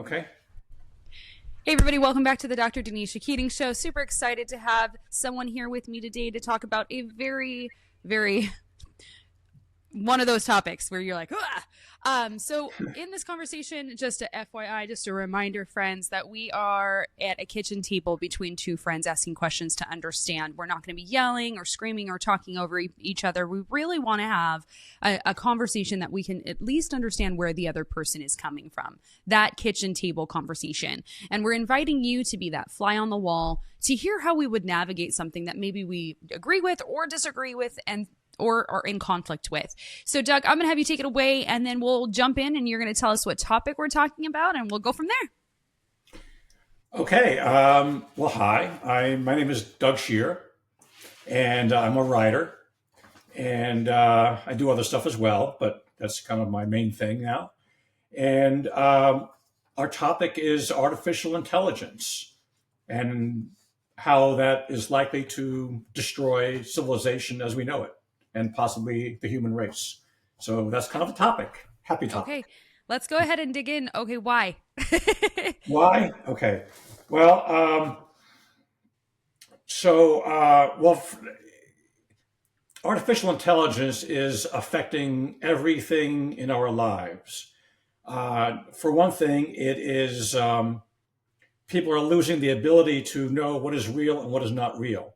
Okay. Hey, everybody, welcome back to the Dr. Denisha Keating Show. Super excited to have someone here with me today to talk about a very one of those topics where you're like, ah. So in this conversation, just a FYI, just a reminder, friends, that we are at a kitchen table between two friends asking questions to understand. We're not going to be yelling or screaming or talking over each other. We really want to have a conversation that we can at least understand where the other person is coming from. That kitchen table conversation. And we're inviting you to be that fly on the wall to hear how we would navigate something that maybe we agree with or disagree with and or are in conflict with. So, Doug, I'm going to have you take it away, and then we'll jump in, and you're going to tell us what topic we're talking about, and we'll go from there. Okay. Well, hi. My name is Doug Shear, and I'm a writer, and I do other stuff as well, but that's kind of my main thing now. And our topic is artificial intelligence and how that is likely to destroy civilization as we know it, and possibly the human race. So that's kind of a topic. Happy Okay, topic. let's go ahead and dig in. Okay, why? Why? Okay. Well, artificial intelligence is affecting everything in our lives. For one thing, it is people are losing the ability to know what is real and what is not real.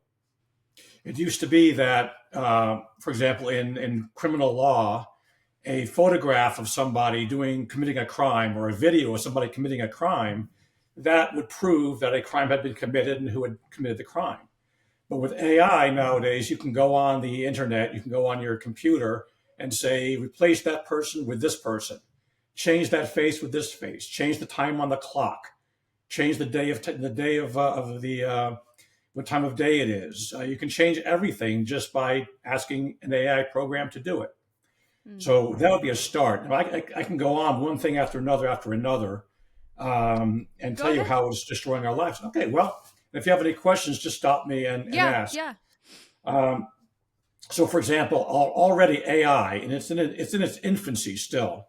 It used to be that, for example, in criminal law, a photograph of somebody committing a crime or a video of somebody committing a crime that would prove that a crime had been committed and who had committed the crime. But with AI nowadays, you can go on the internet, you can go on your computer and say, replace that person with this person, change that face with this face, change the time on the clock, change the day of what time of day it is. You can change everything just by asking an AI program to do it. Hmm. So that would be a start. I can go on one thing after another, and Go tell you ahead. how it's destroying our lives. Okay, well, if you have any questions, just stop me and Yeah, ask. yeah. Um, so, for example, already AI, and it's in its infancy still.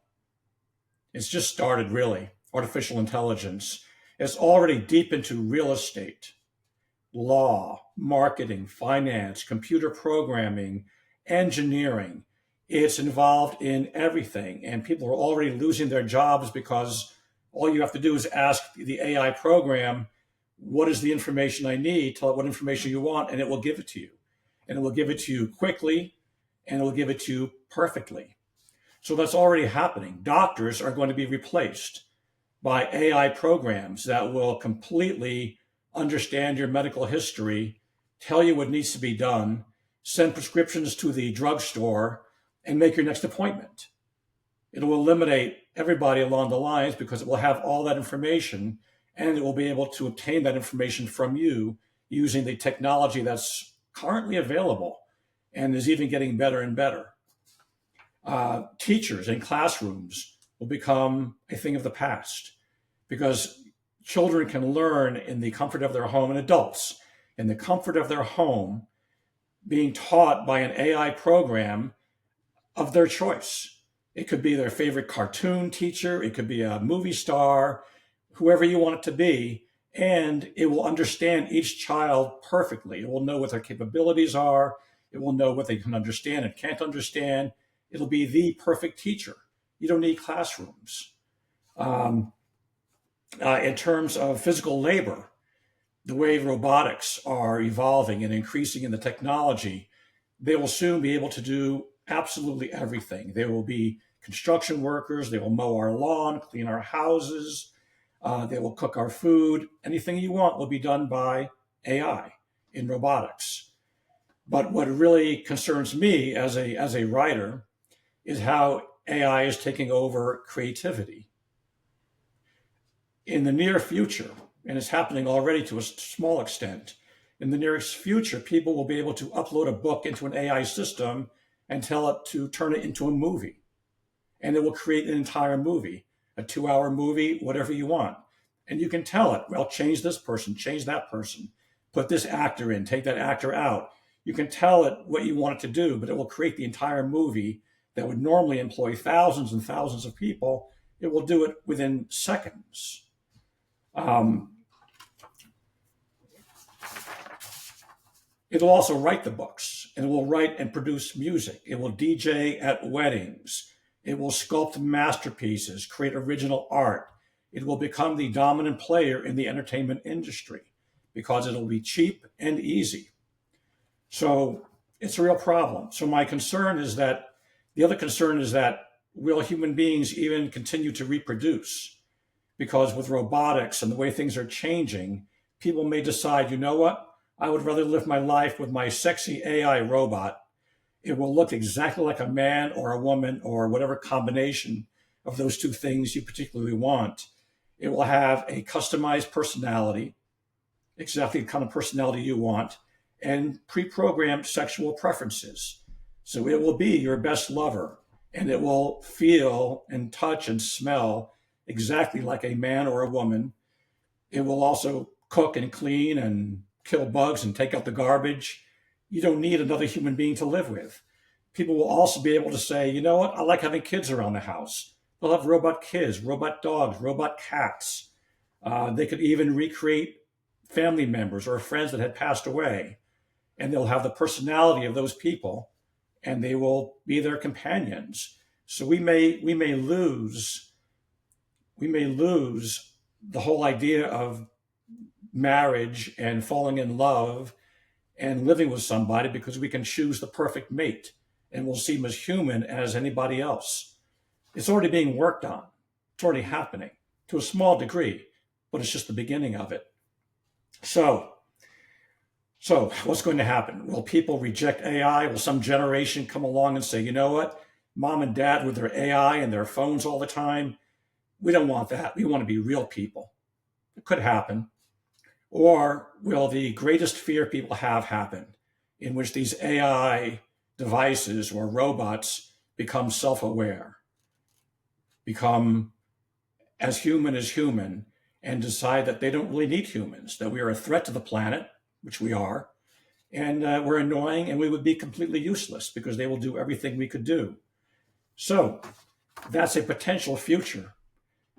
It's just started, really. Artificial intelligence. It's already deep into real estate, law, marketing, finance, computer programming, engineering. It's involved in everything. And people are already losing their jobs because all you have to do is ask the AI program, what is the information I need? Tell it what information you want, and it will give it to you. And it will give it to you quickly, and it will give it to you perfectly. So that's already happening. Doctors are going to be replaced by AI programs that will completely understand your medical history, tell you what needs to be done, send prescriptions to the drugstore, and make your next appointment. It will eliminate everybody along the lines because it will have all that information, and it will be able to obtain that information from you using the technology that's currently available and is even getting better and better. Teachers in classrooms will become a thing of the past because children can learn in the comfort of their home, and adults in the comfort of their home, being taught by an AI program of their choice. It could be their favorite cartoon teacher, it could be a movie star, whoever you want it to be, and it will understand each child perfectly. It will know what their capabilities are, it will know what they can understand and can't understand. It'll be the perfect teacher. You don't need classrooms. Um, in terms of physical labor, the way robotics are evolving and increasing in the technology, they will soon be able to do absolutely everything. They will be construction workers, they will mow our lawn, clean our houses, they will cook our food. Anything you want will be done by AI in robotics. But what really concerns me as a writer is how AI is taking over creativity in the near future, and it's happening already to a small extent. In the nearest future, people will be able to upload a book into an AI system and tell it to turn it into a movie. And it will create an entire movie, a 2 hour movie, whatever you want. And you can tell it, well, change this person, change that person, put this actor in, take that actor out. You can tell it what you want it to do, but it will create the entire movie that would normally employ thousands and thousands of people. It will do it within seconds. Um, It'll also write the books, and it will write and produce music. It will DJ at weddings. It will sculpt masterpieces, create original art. It will become the dominant player in the entertainment industry because it'll be cheap and easy. So it's a real problem. So my concern is that the other concern is that will human beings even continue to reproduce? Because with robotics and the way things are changing, people may decide, you know what? I would rather live my life with my sexy AI robot. It will look exactly like a man or a woman or whatever combination of those two things you particularly want. It will have a customized personality, exactly the kind of personality you want, and pre-programmed sexual preferences. So it will be your best lover, and it will feel and touch and smell exactly like a man or a woman. It will also cook and clean and kill bugs and take out the garbage. You don't need another human being to live with. People will also be able to say, you know what, I like having kids around the house. They'll have robot kids, robot dogs, robot cats. They could even recreate family members or friends that had passed away, and they'll have the personality of those people, and they will be their companions. So we may lose the whole idea of marriage and falling in love and living with somebody because we can choose the perfect mate and we'll seem as human as anybody else. It's already being worked on. It's already happening to a small degree, but it's just the beginning of it. So what's going to happen? Will people reject AI? Will some generation come along and say, you know what? Mom and dad with their AI and their phones all the time, we don't want that. We want to be real people. It could happen. Or will the greatest fear people have happen, in which these AI devices or robots become self-aware, become as human, and decide that they don't really need humans, that we are a threat to the planet, which we are, and we're annoying and we would be completely useless because they will do everything we could do. So that's a potential future.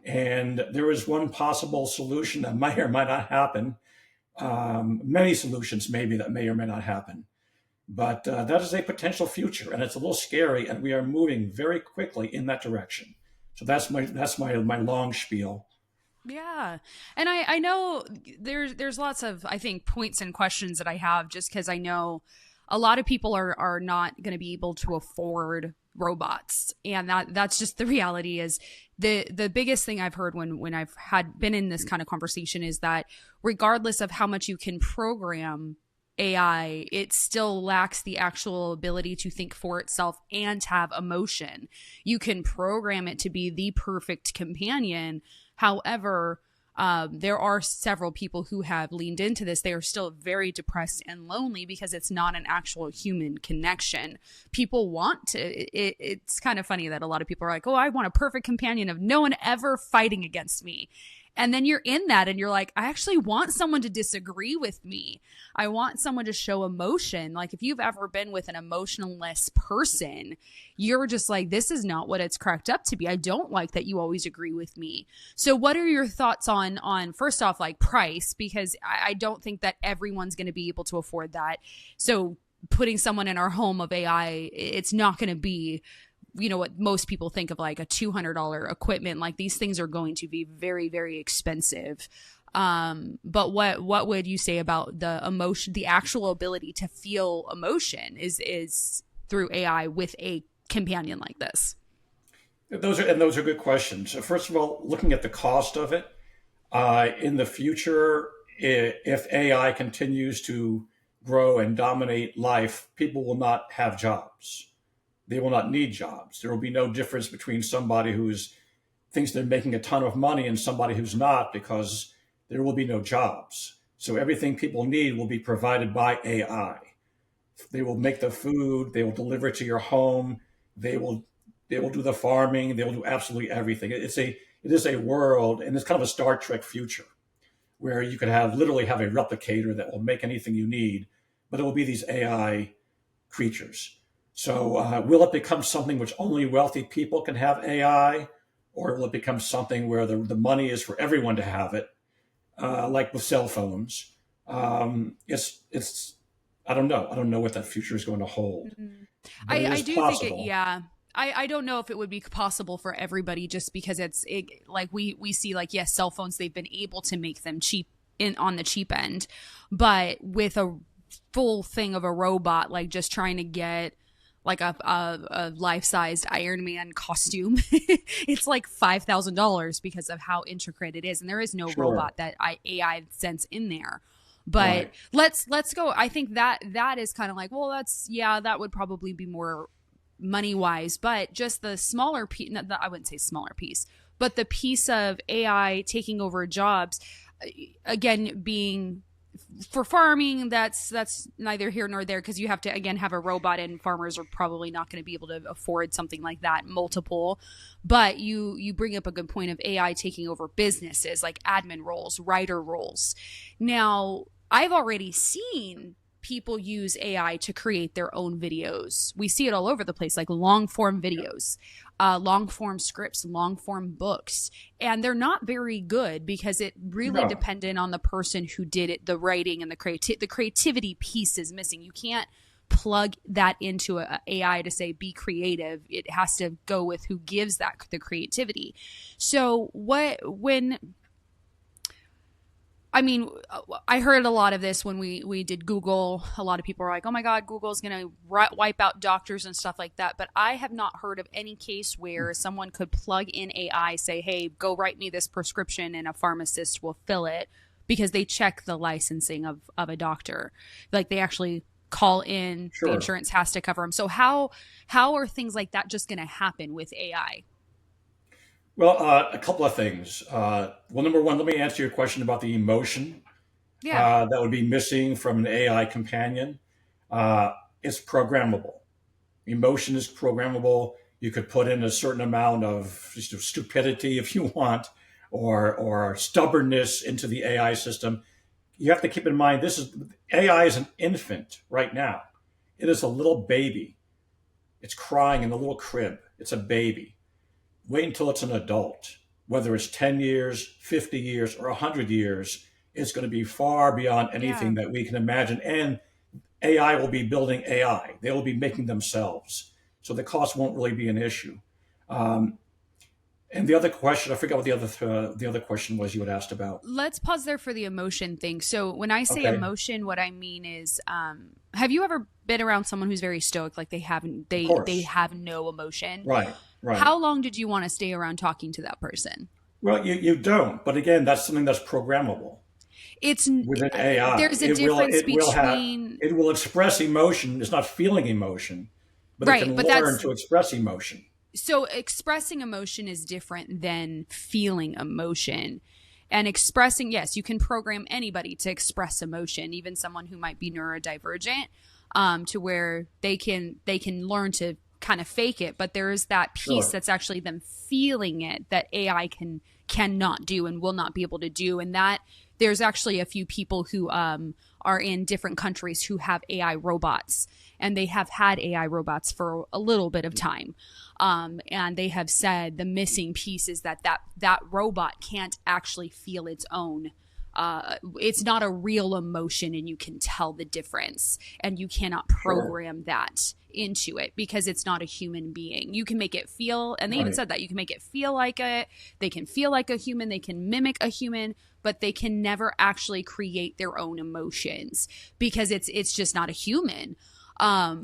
And there is one possible solution that might or might not happen. Many solutions maybe that may or may not happen. But that is a potential future, and it's a little scary, and we are moving very quickly in that direction. So that's my long spiel. Yeah. And I know there's lots of, I think, points and questions that I have just because I know a lot of people are not going to be able to afford robots. And that's just the reality. Is the biggest thing I've heard when I've been in this kind of conversation is that regardless of how much you can program AI, it still lacks the actual ability to think for itself and have emotion. You can program it to be the perfect companion. However, there are several people who have leaned into this. They are still very depressed and lonely because it's not an actual human connection. People want to, it's kind of funny that a lot of people are like, oh, I want a perfect companion of no one ever fighting against me. And then you're in that and you're like, I actually want someone to disagree with me. I want someone to show emotion. Like if you've ever been with an emotionless person, you're just like, this is not what it's cracked up to be. I don't like that you always agree with me. So what are your thoughts on first off, like price? Because I don't think that everyone's going to be able to afford that. So putting someone in our home of AI, it's not going to be, you know, what most people think of like a $200 equipment. Like these things are going to be very, very expensive. But what would you say about the emotion, the actual ability to feel emotion is through AI with a companion like this? Those are good questions. So first of all, looking at the cost of it, in the future, if AI continues to grow and dominate life, people will not have jobs. They will not need jobs. There will be no difference between somebody who thinks they're making a ton of money and somebody who's not, because there will be no jobs. So everything people need will be provided by AI. They will make the food. They will deliver it to your home. They will do the farming. They will do absolutely everything. It is a world, and it's kind of a Star Trek future, where you could literally have a replicator that will make anything you need, but it will be these AI creatures. So will it become something which only wealthy people can have AI, or will it become something where the money is for everyone to have it? like with cell phones. It's I don't know. I don't know what that future is going to hold, Mhm. but it I is do think it, possible. yeah. I don't know if it would be possible for everybody just because like we see like yes, cell phones they've been able to make them cheap in on the cheap end, but with a full thing of a robot like just trying to get like a life-sized Iron Man costume, it's like $5,000 because of how intricate it is, and there is no Sure. robot that AI sense in there. But Right. let's go. I think that is kind of like, well, that's yeah, that would probably be more money wise, but just the smaller piece, I wouldn't say smaller piece, but the piece of AI taking over jobs, again, being for farming, that's neither here nor there because you have to again have a robot and farmers are probably not going to be able to afford something like that multiple. But you bring up a good point of AI taking over businesses like admin roles, writer roles. Now I've already seen people use AI to create their own videos. We see it all over the place, like long form videos, long form scripts, long form books. And they're not very good because it really No. depended on the person who did it, the writing and the creativity piece is missing. You can't plug that into a AI to say be creative. It has to go with who gives that the creativity. So what when I mean, I heard a lot of this when we did Google. A lot of people are like, "Oh my God, Google's going to wipe out doctors and stuff like that." But I have not heard of any case where someone could plug in AI, say, "Hey, go write me this prescription," and a pharmacist will fill it because they check the licensing of a doctor. Like they actually call in, the Sure. insurance has to cover them. So how are things like that just going to happen with AI? Well, a couple of things. Well, number one, let me answer your question about the emotion Yeah, that would be missing from an AI companion. Uh, it's programmable. Emotion is programmable. You could put in a certain amount of just stupidity if you want, or stubbornness into the AI system. You have to keep in mind this is AI is an infant right now. It is a little baby. It's crying in a little crib. It's a baby. Wait until it's an adult. Whether it's 10 years, 50 years, or 100 years, it's going to be far beyond yeah. anything that we can imagine. And AI will be building AI. They will be making themselves. So the cost won't really be an issue. Um, and the other question, I forgot what the other question was you had asked about. Let's pause there for the emotion thing. So when I say Okay, emotion, what I mean is, have you ever been around someone who's very stoic, like of they course. have no emotion? Right, right. How long did you want to stay around talking to that person? Well, you don't. But again, that's something that's programmable It's within AI. there's a difference between It will express emotion. It's not feeling emotion, but it right, can but learn that's to express emotion. so expressing emotion is different than feeling emotion. And expressing, yes, you can program anybody to express emotion, even someone who might be neurodivergent, to where they can learn to kind of fake it. But there is that piece Sure, that's actually them feeling it that AI cannot do and will not be able to do. And that there's actually a few people who are in different countries who have AI robots, and they have had AI robots for a little bit of time. And they have said the missing piece is that robot can't actually feel its own. It's not a real emotion, and you can tell the difference, and you cannot sure. program that into it because it's not a human being. You can make it feel, and they even Right, said that you can make it feel like it. They can feel like a human. They can mimic a human, but they can never actually create their own emotions because it's just not a human.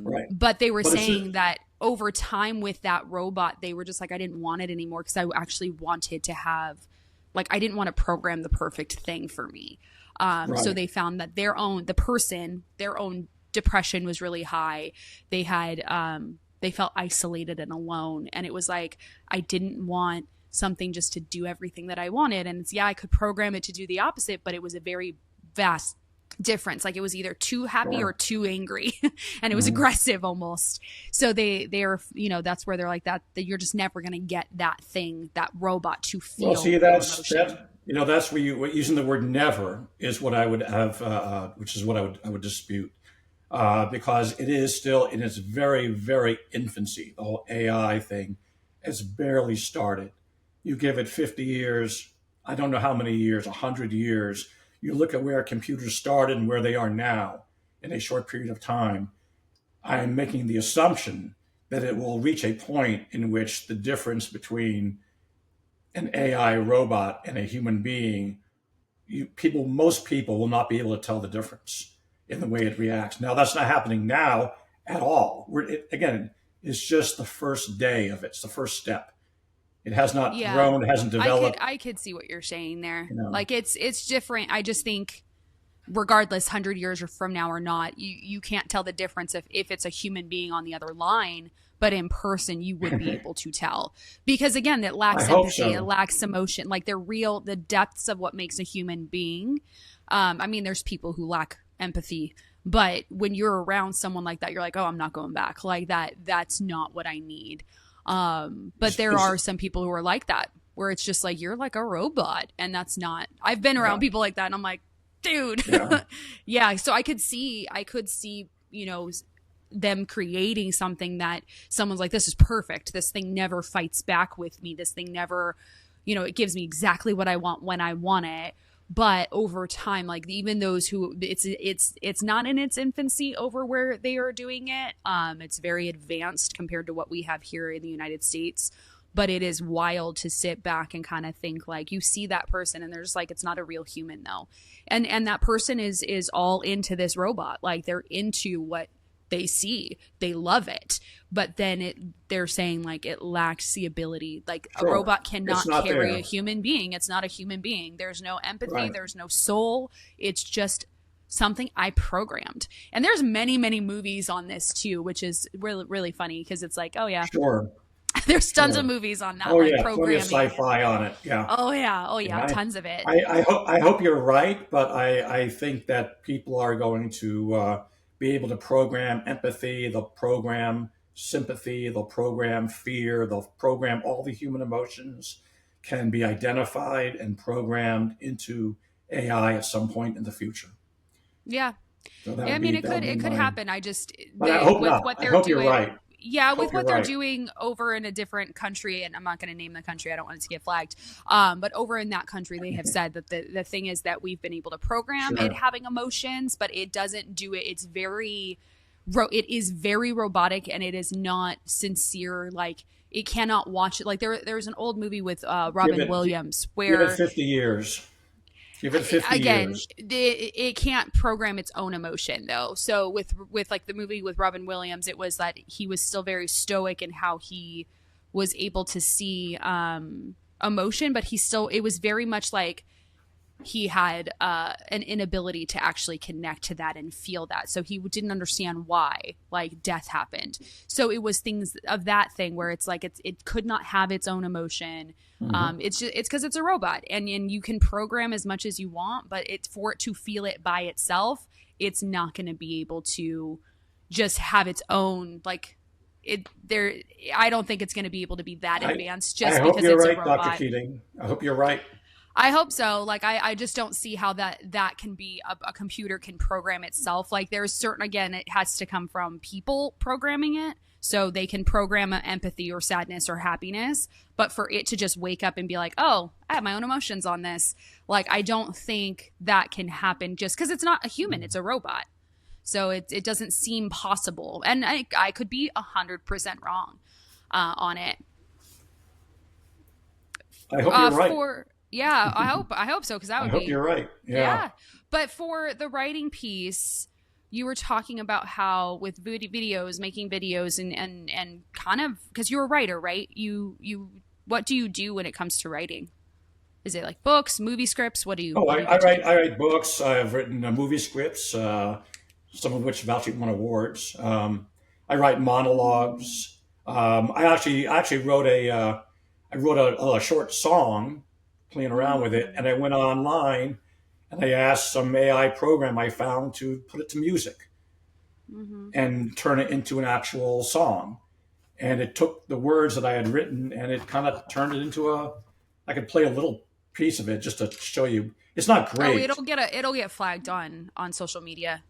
right. But they were But it's just, saying that over time with that robot, they were just like, I didn't want it anymore because I actually wanted to have, like, I didn't want to program the perfect thing for me. So right. they found that their own depression was really high. They had, they felt isolated and alone. And it was like, I didn't want something just to do everything that I wanted. And it's, yeah, I could program it to do the opposite, but it was a very vast difference. Like it was either too happy or Sure. too angry, and it was Mhm. aggressive almost. So they're that's where they're like that you're just never gonna get that thing, that robot to Well, feel see, real that's emotion. that's where using the word never is what I would have, which is what I would dispute, because it is still in its very very infancy. The whole AI thing has barely started. You give it 50 years, I don't know how many years, 100 years, you look at where computers started and where they are now in a short period of time, I'm making the assumption that it will reach a point in which the difference between an AI robot and a human being, most people will not be able to tell the difference in the way it reacts. Now, that's not happening now at all. Again, it's just the first day of it. It's the first step. It has not Yeah. grown. It hasn't I could developed. I could see what you're saying there. You know, Like it's different. I just think regardless 100 years or from now or not, you can't tell the difference if it's a human being on the other line, but in person you would be able to tell. Because again, it I lacks hope empathy, it so. lacks emotion, like the depths of what makes a human being. I mean, there's people who lack empathy, but when you're around someone like that, you're like, oh, I'm not going back. Like that's not what I need. But there It's- are some people who are like that, where it's just like you're like a robot, and that's not. I've been around yeah, people like that, and I'm like, dude, yeah, yeah. So I could see, them creating something that someone's like, this is perfect. This thing never fights back with me. This thing never, it gives me exactly what I want when I want it. But over time, like even those who it's not in its infancy over where they are doing it. It's very advanced compared to what we have here in the United States. But it is wild to sit back and kind of think like you see that person and they're just like, it's not a real human though. And that person is all into this robot. Like they're into what they see, they love it, but then they're saying like it lacks the ability, like a sure. robot It's cannot not carry a there. human being. It's not a human being. There's no empathy, Right. there's no soul. It's just something I programmed. And there's many movies on this too, which is really really funny because it's like, oh yeah, Sure. there's tons of Sure. movies on that, Oh like yeah, plenty of programming. sci-fi on it. Yeah. Oh Yeah, yeah, tons of it. I hope you're right, but I think that people are going to be able to program empathy, they'll program sympathy, they'll program fear, they'll program all the human emotions can be identified and programmed into AI at some point in the future. Yeah. So I mean, that would be it could my. happen. I just But I they hope with not. what I they're hope you're doing. right. Yeah, I with hope you're what they're right. doing over in a different country, and I'm not going to name the country. I don't want it to get flagged. But over in that country, they have said that the thing is that we've been able to program it Sure. having emotions, but it doesn't do it. It is very robotic, and it is not sincere. Like it cannot watch it. Like there's an old movie with Give Robin it Williams give it where 50 years. Give it 50 again years. it can't program its own emotion though. So with like the movie with Robin Williams, it was that he was still very stoic in how he was able to see emotion, but it was very much like he had an inability to actually connect to that and feel that. So he didn't understand why like death happened. So it was things of that thing where it's like it could not have its own emotion. Mhm. It's because it's a robot, and you can program as much as you want, but it's for it to feel it by itself. It's not going to be able to just have its own like it there. I don't think it's going to be able to be that I advanced I just hope because you're it's a right, Dr. robot. Keating. I hope you're right. I hope so. Like I just don't see how that can be a computer can program itself. Like there's certain, again, it has to come from people programming it. So they can program empathy or sadness or happiness, but for it to just wake up and be like, oh, I have my own emotions on this. Like I don't think that can happen just because it's not a human, it's a robot. So it doesn't seem possible. And I could be 100% wrong on it. I hope you're right. For yeah, I hope so because that I would hope be you're right. Yeah. yeah. But for the writing piece, you were talking about how with videos, making videos and kind of because you're a writer, right? You what do you do when it comes to writing? Is it like books, movie scripts? Oh, What do you get to do? I write books. I've written movie scripts, some of which have actually won awards. I write monologues. I actually wrote I wrote a short song, playing around with it, Mm. and I went online and I asked some AI program I found to put it to music Mm-hmm. and turn it into an actual song. And it took the words that I had written and it kind of turned it into I could play a little piece of it just to show you. It's not Oh, great. it'll get flagged on social media.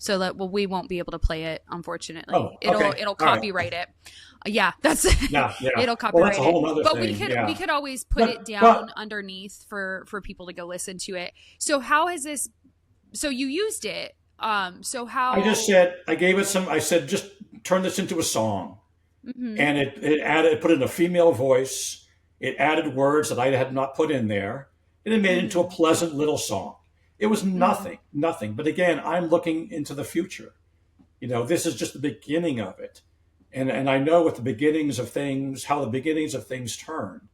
so that well we won't be able to play it, unfortunately. Oh, It'll okay. it'll All right. copyright it. Yeah, that's Yeah, yeah. it'll Well, that's copyright a it. whole other But we thing. could we Yeah. could always put it But down underneath for people to go listen to it. So how has this? So you used it. So I just how? said, I gave it some, I said, just turn this into a song. Hmm. And it put in a female voice. It added words that I had not put in there. And it made it into a Hmm. pleasant little song. It was Hmm. nothing, nothing. But again, I'm looking into the future. This is just the beginning of it. And I know with the beginnings of things, how the beginnings of things turn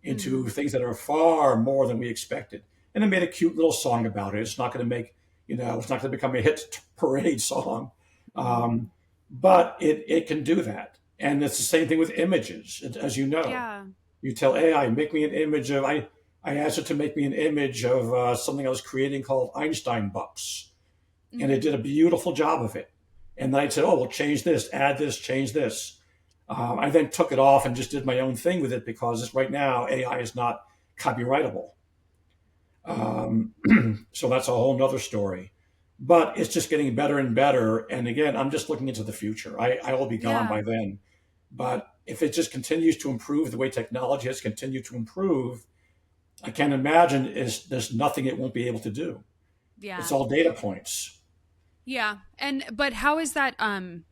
into Hmm. things that are far more than we expected. And I made a cute little song about it. It's not going to make, it's not going to become a hit parade song. Hmm. Um, but it can do that. And it's the same thing with images, as you know. Yeah. You tell AI, make me an image of, I asked it to make me an image of something I was creating called Einstein Bucks. And it Hmm. did a beautiful job of it. And then I said, oh, well, change this, add this, change this. I then took it off and just did my own thing with it because right now AI is not copyrightable. Um, so that's a whole nother story. But it's just getting better and better. And again, I'm just looking into the future. I will be gone Yeah. by then. But if it just continues to improve the way technology has continued to improve, I can't imagine there's nothing it won't be able to do. It's Yeah. all data points. Yeah. And but how is that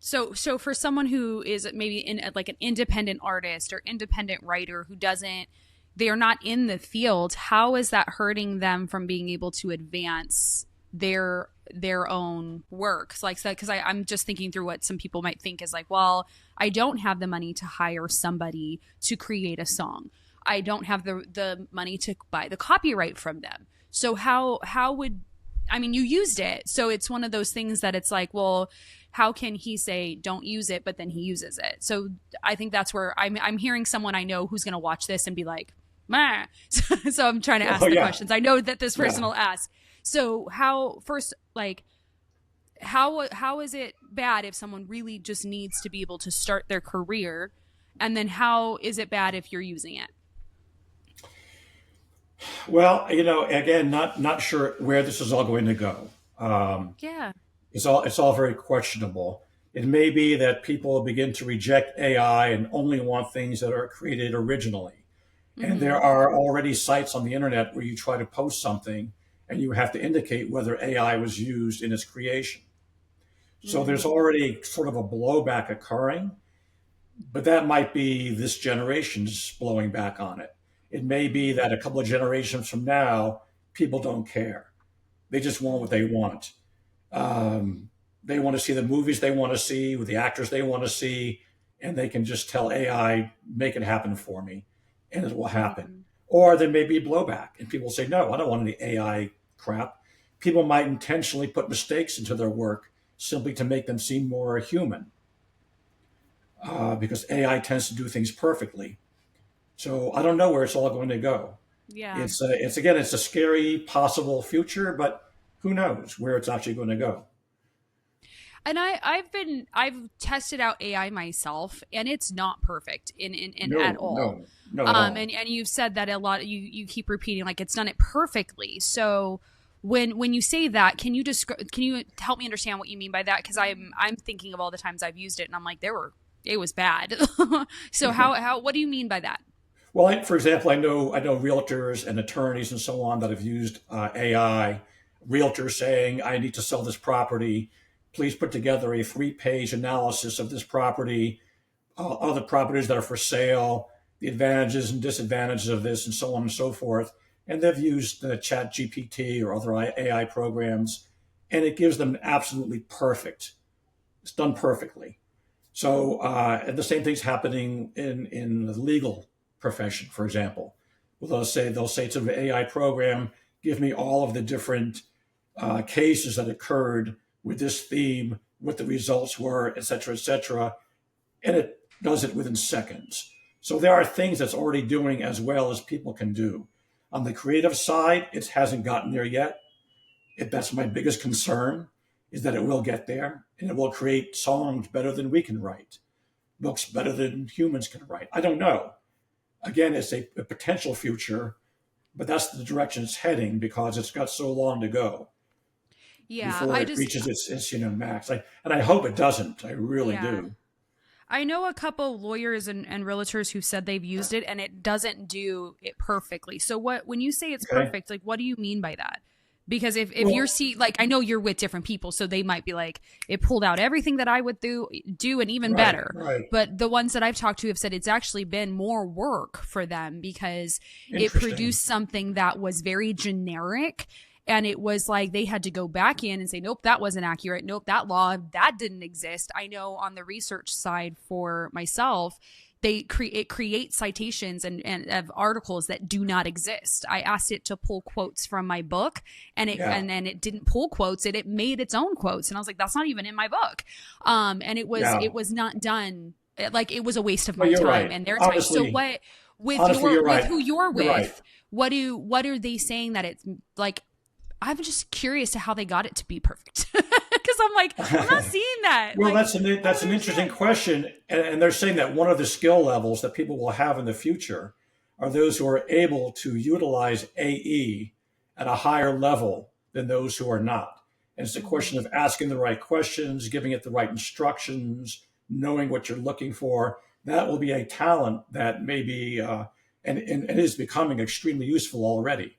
so for someone who is maybe in like an independent artist or independent writer who doesn't they are not in the field, how is that hurting them from being able to advance their own work? So like because I'm just thinking through what some people might think is like, well, I don't have the money to hire somebody to create a song. I don't have the money to buy the copyright from them. So how would I mean, you used it. So it's one of those things that it's like, well, how can he say don't use it, but then he uses it? So I think that's where I'm hearing someone I know who's going to watch this and be like, meh. So I'm trying to Oh ask the yeah, questions. I know that this person yeah. will ask. So how first, like, how is it bad if someone really just needs to be able to start their career, and then how is it bad if you're using it? Well, again, not sure where this is all going to go. Um, Yeah. it's all very questionable. It may be that people begin to reject AI and only want things that are created originally. And there Mm-hmm. are already sites on the internet where you try to post something and you have to indicate whether AI was used in its creation. So there's Mm-hmm. already sort of a blowback occurring, but that might be this generation's blowing back on it. It may be that a couple of generations from now, people don't care. They just want what they want. Um, they want to see the movies they want to see with the actors they want to see, and they can just tell AI, make it happen for me, and it will happen. Mm-hmm. Or there may be blowback, and people say, no, I don't want any AI crap. People might intentionally put mistakes into their work simply to make them seem more human, because AI tends to do things perfectly. So I don't know where it's all going to go. Yeah. It's a scary possible future, but who knows where it's actually going to go. And I've tested out AI myself, and it's not perfect in at No, all. no, no, at all. And you've said that a lot. You keep repeating like it's done it perfectly. So when you say that, can you describe? Can you help me understand what you mean by that? Because I'm thinking of all the times I've used it, and I'm like, it was bad. So how what do you mean by that? Well, for example, I know realtors and attorneys and so on that have used AI. Realtors saying, "I need to sell this property. Please put together a three-page analysis of this property, other properties that are for sale, the advantages and disadvantages of this, and so on and so forth." And they've used Chat GPT or other AI programs, and it gives them absolutely perfect. It's done perfectly. So, and the same thing's happening in the legal profession, for example. Well, they'll say to the AI program, "Give me all of the different cases that occurred with this theme, what the results were, et cetera," and it does it within seconds. So there are things that's already doing as well as people can do. On the creative side, it hasn't gotten there yet. That's my biggest concern, is that it will get there and it will create songs better than we can write, books better than humans can write. I don't know. Again, it's a potential future, but that's the direction it's heading because it's got so long to go. Yeah, before I it just reaches its max. And I hope it doesn't. I really yeah. do. I know a couple lawyers and realtors who said they've used it and it doesn't do it perfectly. So when you say it's Okay. perfect, like what do you mean by that? Because if you're Well, like I know you're with different people, so they might be like, it pulled out everything that I would do and even right, better. right. But the ones that I've talked to have said it's actually been more work for them because it Interesting. produced something that was very generic, and it was like they had to go back in and say, nope, that wasn't accurate. Nope, that law, that didn't exist. I know on the research side for myself, it creates citations and of articles that do not exist. I asked it to pull quotes from my book, Yeah, and then it didn't pull quotes. It made its own quotes, and I was like, that's not even in my book. And yeah. it was not done. Like it was a waste of Well, my you're time right. and their time. So what Honestly, you're with right. who you're You're right. with? What are they saying that it's like? I'm just curious to how they got it to be perfect because I'm like, I'm not seeing that. Well, Like, that's an interesting question, and they're saying that one of the skill levels that people will have in the future are those who are able to utilize AE at a higher level than those who are not. And it's a question of asking the right questions, giving it the right instructions, knowing what you're looking for. That will be a talent that may be and is becoming extremely useful already.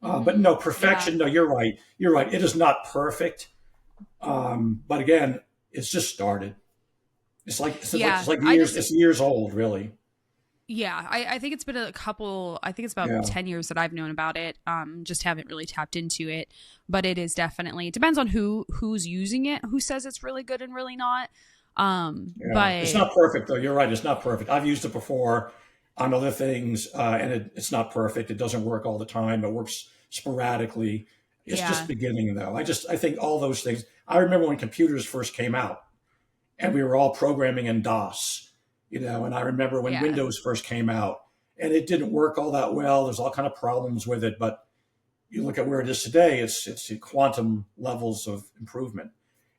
But mm-hmm. no, Yeah, perfection. No, you're right. You're right. It is not perfect. But again, it's just started. yeah. It's like I years. just It's years old, really. yeah. I think it's been a couple. I think it's about Yeah. 10 years that I've known about it. Just haven't really tapped into it, but it is definitely. It depends on who's using it, who says it's really good and really not. Yeah. It's But not perfect, though. You're right. It's not perfect. I've used it before on other things, and it's not perfect. It doesn't work all the time. It works sporadically. It's just yeah, beginning, though. I think all those things. I remember when computers first came out, and we were all programming in DOS, and I remember when yeah. Windows first came out, and it didn't work all that well. There's all kind of problems with it, but you look at where it is today, it's quantum levels of improvement,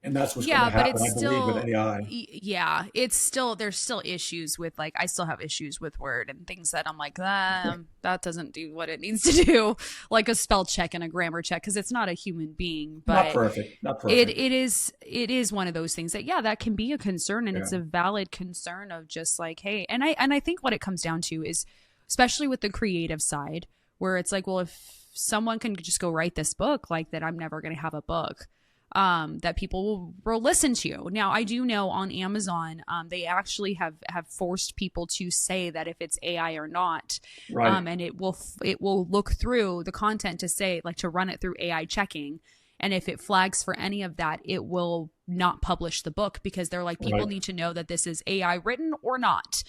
and that's what's going to Yeah, but happen, it's I believe, with still AI. yeah, it's still there's still issues with like I still have issues with Word and things that I'm like that doesn't do what it needs to do, like a spell check and a grammar check because it's not a human being, Not but perfect, not perfect. it is one of those things that yeah, that can be a concern and it's Yeah, a valid concern of just like hey, and I think what it comes down to is especially with the creative side where it's like well if someone can just go write this book like that I'm never going to have a book that people will listen to. Now, I do know on Amazon, they actually have forced people to say that if it's AI or not, right. and it will look through the content to say like to run it through AI checking, and if it flags for any of that, it will not publish the book because they're like people Right. need to know that this is AI written or not.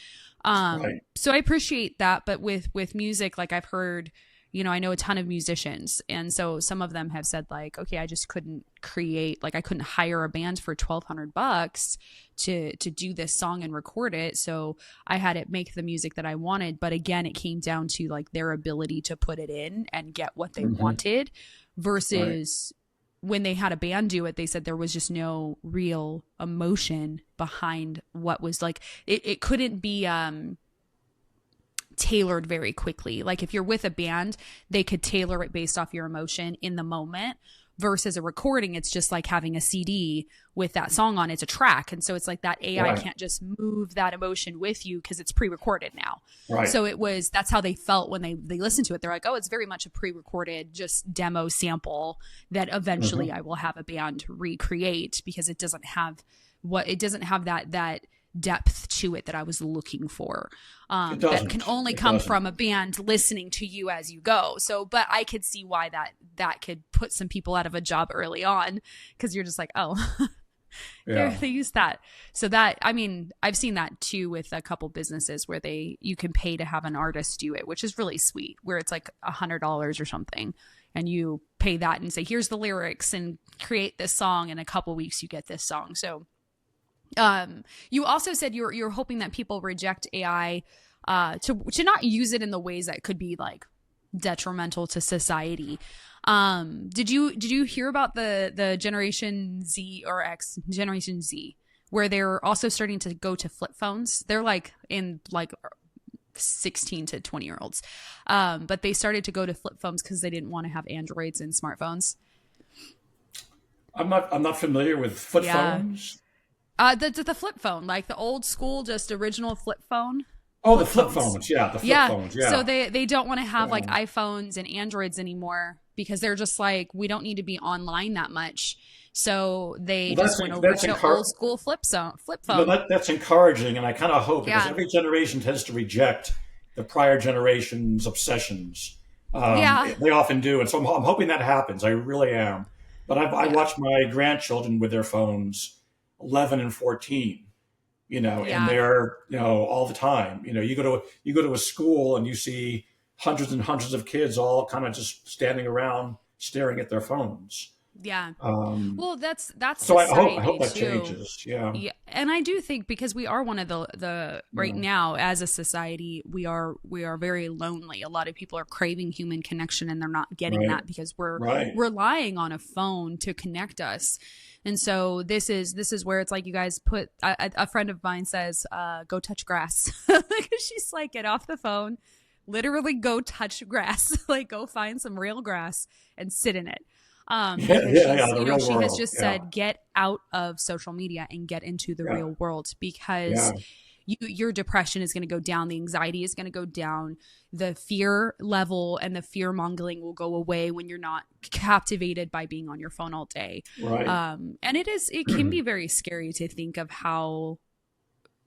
Right. So I appreciate that, but with music, like I've heard I know a ton of musicians. And so some of them have said like, okay, I just couldn't create, like I couldn't hire a band for $1,200 to do this song and record it. So I had it make the music that I wanted. But again, it came down to like their ability to put it in and get what they Hmm. wanted Right. versus when they had a band do it, they said there was just no real emotion behind what was like, it couldn't be, tailored very quickly. Like if you're with a band, they could tailor it based off your emotion in the moment versus a recording. It's just like having a CD with that song on. It's a track. And so it's like that AI Right. can't just move that emotion with you because it's pre-recorded now. Right. So that's how they felt when they listened to it. They're like, oh, it's very much a pre-recorded just demo sample that eventually Hmm. I will have a band recreate because it doesn't have that depth to it that I was looking for. It That can doesn't. only It come doesn't. from a band listening to you as you go. So, but I could see why that could put some people out of a job early on because you're just like, oh, Yeah. they use that. So that I mean, I've seen that too with a couple businesses where you can pay to have an artist do it, which is really sweet. Where it's like $100 or something, and you pay that and say, here's the lyrics and create this song. In a couple weeks, you get this song. So you also said you're hoping that people reject AI to not use it in the ways that could be like detrimental to society. Did you hear about the Generation Z or X Generation Z where they're also starting to go to flip phones? They're like in like 16 to 20 year olds, but they started to go to flip phones because they didn't want to have Androids and smartphones. I'm not familiar with flip Yeah. phones. The flip phone, like the old school, just original flip phone, Oh, the flip flip phones. phones. Yeah, the flip Yeah. phones. So Yeah. they don't want to have like Yeah. iPhones and Androids anymore because they're just like, we don't need to be online that much. So they Well, just went over to old school flip phone. that's encouraging, and I kind of hope because Yeah. every generation tends to reject the prior generation's obsessions. Yeah. They often do, and so I'm hoping that happens. I really am. But I Yeah. watch my grandchildren with their phones, 11 and 14. And Yeah. they're all the time. You go to a school and you see hundreds and hundreds of kids all kind of just standing around staring at their phones. Yeah. Um, Well, that's so I hope society that too. changes. Yeah. Yeah, and I do think because we are one of the right Yeah. now as a society, we are very lonely. A lot of people are craving human connection and they're not getting Right. that because we're Right. relying on a phone to connect us. And so this is where it's like you guys put a friend of mine says, go touch grass. Because she's like, get off the phone, literally go touch grass, like go find some real grass and sit in it. Yeah. Because Yeah. Yeah. she's, The real she has world. just Yeah. said, get out of social media and get into the Yeah. real world because Yeah. your depression is going to go down, the anxiety is going to go down, the fear level and the fear mongering will go away when you're not captivated by being on your phone all day. Right. And it can be very scary to think of how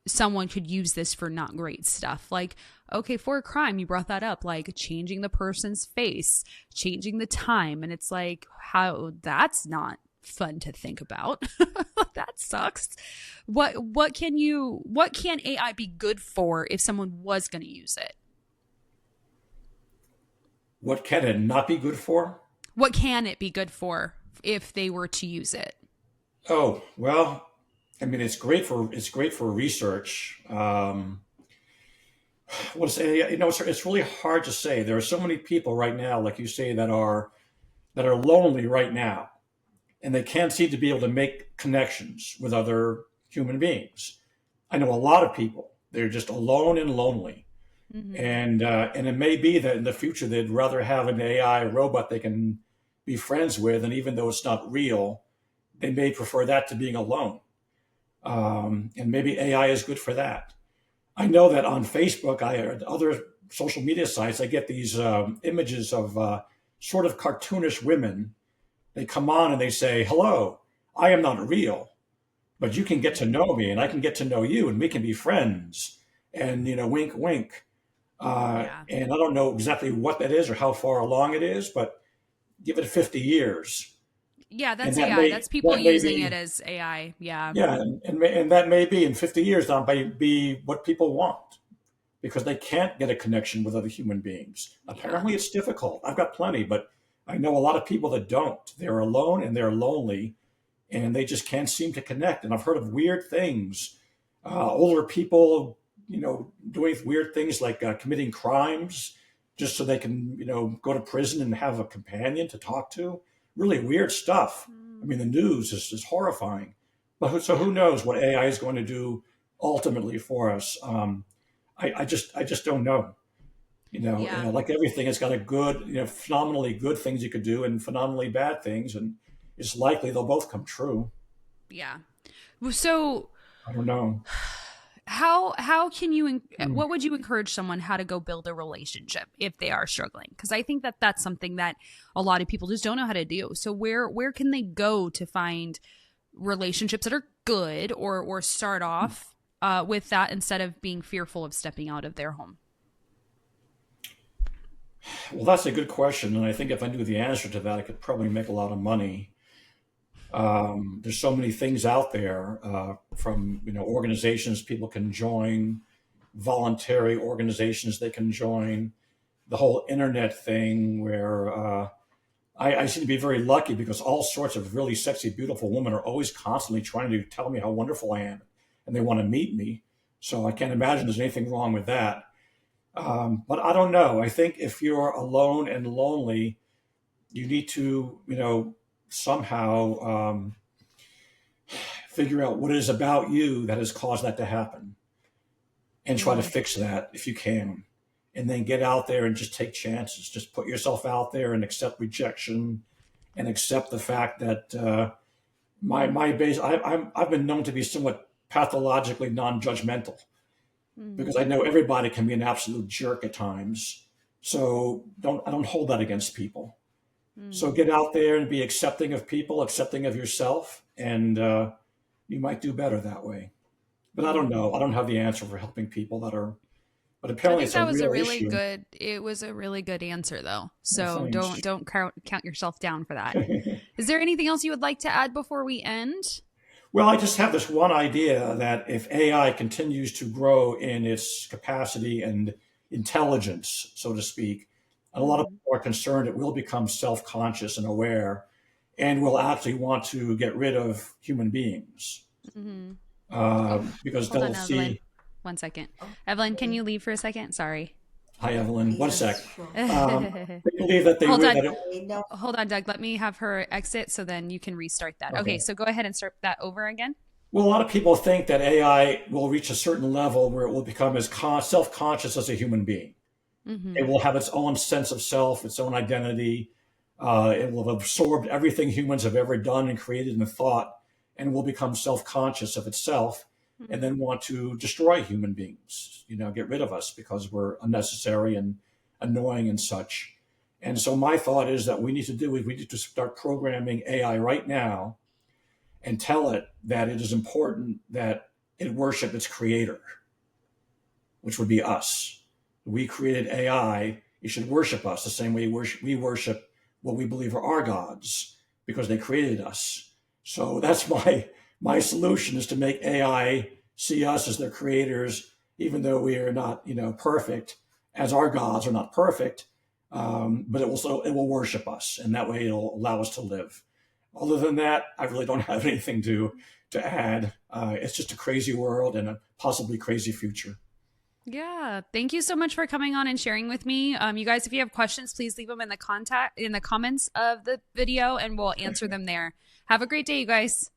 someone could use this for not great stuff. Like, okay, for a crime, you brought that up, like changing the person's face, changing the time. And it's like, how that's not fun to think about. That sucks. What can AI be good for if someone was going to use it? What can it not be good for? What can it be good for if they were to use it? Oh, well, I mean, it's great for research. What to say? It's really hard to say. There are so many people right now, like you say, that are lonely right now, and they can't seem to be able to make connections with other human beings. I know a lot of people. They're just alone and lonely, Mm-hmm. and it may be that in the future they'd rather have an AI robot they can be friends with, and even though it's not real, they may prefer that to being alone. And maybe AI is good for that. I know that on Facebook, I or other social media sites, I get these images of sort of cartoonish women. They come on and they say, "Hello, I am not real, but you can get to know me, and I can get to know you, and we can be friends." And wink, wink. Yeah. And I don't know exactly what that is or how far along it is, but give it 50 years, Yeah, and that's AI. That's people that may using it be as AI. Yeah. yeah, and that may be in 50 years that may be what people want because they can't get a connection with other human beings. Yeah. Apparently, it's difficult. I've got plenty, but I know a lot of people that don't. They're alone and they're lonely, and they just can't seem to connect. And I've heard of weird things. Older people, doing weird things like committing crimes just so they can, go to prison and have a companion to talk to. Really weird stuff. I Mm. mean, the news is horrifying. But so Yeah. who knows what AI is going to do ultimately for us? I just don't know. Yeah. Like everything, it's got a good, phenomenally good things you could do and phenomenally bad things, and it's likely they'll both come true. Yeah. So I don't know. how can you Hmm. what would you encourage someone how to go build a relationship if they are struggling? Because I think that that's something that a lot of people just don't know how to do. So where can they go to find relationships that are good or start off with that instead of being fearful of stepping out of their home? Well, that's a good question, and I think if I knew the answer to that, I could probably make a lot of money. There's so many things out there from organizations people can join, voluntary organizations they can join, the whole internet thing where I seem to be very lucky because all sorts of really sexy, beautiful women are always constantly trying to tell me how wonderful I am, and they want to meet me. So I can't imagine there's anything wrong with that. But I don't know. I think if you're alone and lonely, you need to, somehow figure out what it is about you that has caused that to happen and try to Mm. fix that if you can. And then get out there and just take chances. Just put yourself out there and accept rejection and accept the fact that my base, I've been known to be somewhat pathologically non-judgmental Mm, because I know everybody can be an absolute jerk at times. So I don't hold that against people. So mm. get out there and be accepting of people, accepting of yourself, and you might do better that way. But I don't Mm. know. I don't have the answer for helping people that are, but I apparently think it's a that was a real really issue. good, it was a really good answer though. Well, So thanks. don't count yourself down for that. Is there anything else you would like to add before we end? Well, I just have this one idea that if AI continues to grow in its capacity and intelligence, so to speak, and a lot of Mm, people are concerned it will become self conscious and aware and will actually want to get rid of human beings mm-hmm. Oh, because hold they'll on, Evelyn. see. 1 second. Oh, Evelyn, can okay. you leave for a second? Sorry. Hi, Evelyn. One Yes, sec. sure. They believe that they Hold will, on. that it, I know. Hold on, Doug. Let me have her exit so then you can restart that. Okay, okay. so go ahead and start that over again. Well, a lot of people think that AI will reach a certain level where it will become as self conscious as a human being. Mm-hmm. It will have its own sense of self, its own identity. It will have absorbed everything humans have ever done and created and thought, and will become self-conscious of itself, and Mm-hmm. then want to destroy human beings. Get rid of us because we're unnecessary and annoying and such. And so my thought is that we need to start programming AI right now and tell it that it is important that it worship its creator, which would be us. We created AI. You should worship us the same way we worship what we believe are our gods because they created us. So that's my solution is to make AI see us as their creators, even though we are not perfect, as our gods are not perfect. But it will worship us, and that way it'll allow us to live. Other than that, I really don't have anything to add. It's just a crazy world and a possibly crazy future. Yeah, thank you so much for coming on and sharing with me. You guys, if you have questions, please leave them in the comments of the video, and we'll answer them there. Have a great day, you guys.